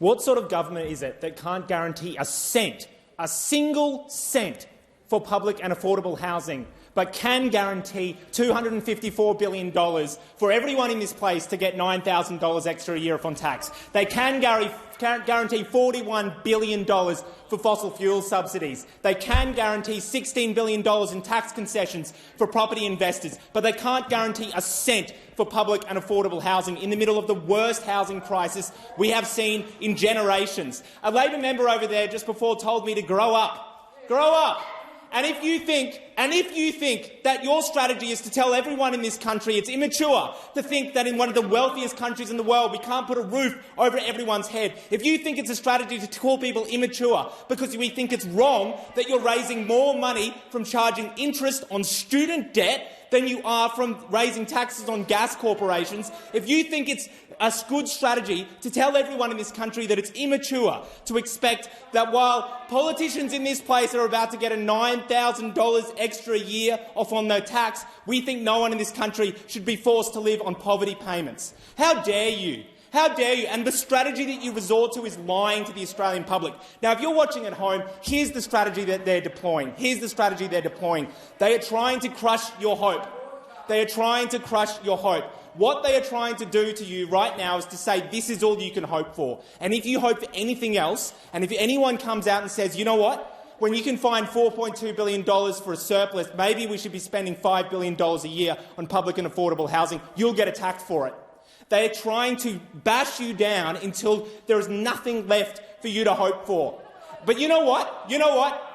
What sort of government is it that can't guarantee a cent, a single cent, for public and affordable housing, but can guarantee $254 billion for everyone in this place to get $9,000 extra a year off on tax? They can guarantee $41 billion for fossil fuel subsidies. They can guarantee $16 billion in tax concessions for property investors, but they can't guarantee a cent for public and affordable housing in the middle of the worst housing crisis we have seen in generations. A Labor member over there just before told me to grow up. Grow up! And if you think that your strategy is to tell everyone in this country it's immature to think that in one of the wealthiest countries in the world we can't put a roof over everyone's head, if you think it's a strategy to call people immature because we think it's wrong that you're raising more money from charging interest on student debt than you are from raising taxes on gas corporations, if you think it's a good strategy to tell everyone in this country that it's immature to expect that while politicians in this place are about to get a $9,000 extra a year off on their tax, we think no one in this country should be forced to live on poverty payments. How dare you? How dare you? And the strategy that you resort to is lying to the Australian public. Now, if you're watching at home, here's the strategy that they're deploying. Here's the strategy they're deploying. They are trying to crush your hope. They are trying to crush your hope. What they are trying to do to you right now is to say this is all you can hope for. And if you hope for anything else, and if anyone comes out and says, you know what, when you can find $4.2 billion for a surplus, maybe we should be spending $5 billion a year on public and affordable housing, you'll get attacked for it. They are trying to bash you down until there is nothing left for you to hope for. But you know what? You know what?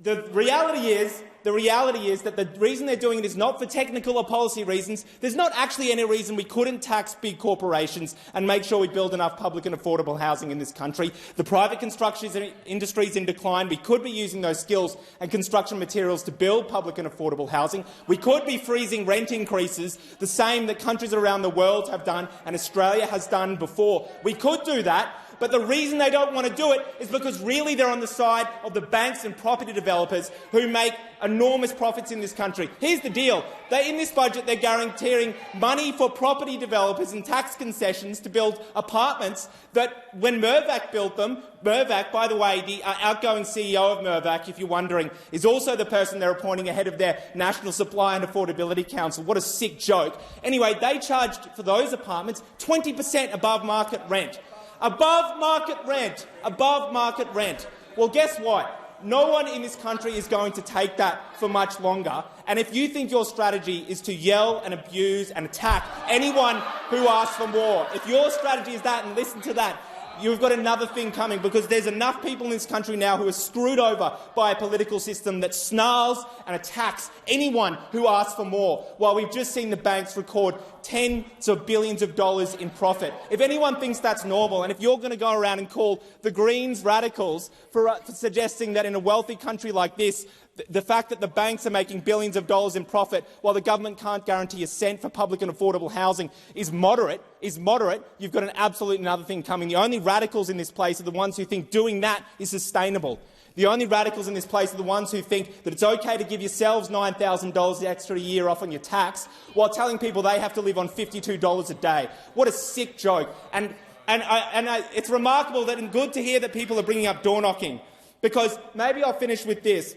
The reality is that the reason they're doing it is not for technical or policy reasons. There's not actually any reason we couldn't tax big corporations and make sure we build enough public and affordable housing in this country. The private construction industry is in decline. We could be using those skills and construction materials to build public and affordable housing. We could be freezing rent increases, the same that countries around the world have done and Australia has done before. We could do that. But the reason they don't want to do it is because really they're on the side of the banks and property developers who make enormous profits in this country. Here's the deal. In this budget, they're guaranteeing money for property developers and tax concessions to build apartments that, when Mirvac built them, Mirvac, by the way, the outgoing CEO of Mirvac, if you're wondering, is also the person they're appointing ahead of their National Supply and Affordability Council. What a sick joke. Anyway, they charged for those apartments 20% above market rent. Above market rent. Above market rent. Well, guess what? No one in this country is going to take that for much longer. And if you think your strategy is to yell and abuse and attack anyone who asks for more, if your strategy is that, and listen to that, you've got another thing coming, because there's enough people in this country now who are screwed over by a political system that snarls and attacks anyone who asks for more, while we've just seen the banks record tens of billions of dollars in profit. If anyone thinks that's normal, and if you're going to go around and call the Greens radicals for suggesting that in a wealthy country like this, the fact that the banks are making billions of dollars in profit while the government can't guarantee a cent for public and affordable housing is moderate, you've got an absolute another thing coming. The only radicals in this place are the ones who think doing that is sustainable. The only radicals in this place are the ones who think that it's okay to give yourselves $9,000 extra a year off on your tax while telling people they have to live on $52 a day. What a sick joke. And it's remarkable and good to hear that people are bringing up door knocking, because maybe I'll finish with this.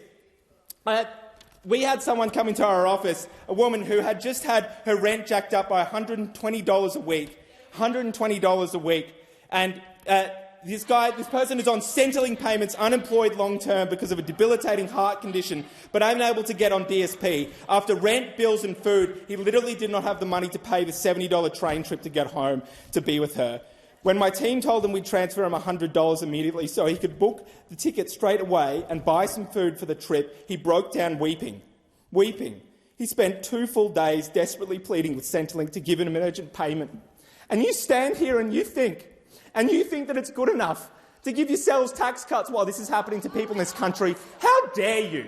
We had someone come into our office, a woman who had just had her rent jacked up by $120 a week, $120 a week, and this person is on Centrelink payments, unemployed long-term because of a debilitating heart condition, but unable to get on DSP. After rent, bills and food, he literally did not have the money to pay the $70 train trip to get home to be with her. When my team told him we'd transfer him $100 immediately so he could book the ticket straight away and buy some food for the trip, he broke down weeping. He spent 2 full days desperately pleading with Centrelink to give him an urgent payment. And you stand here and you think that it's good enough to give yourselves tax cuts while this is happening to people in this country. How dare you?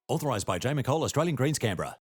Authorised by J. McCall, Australian Greens, Canberra.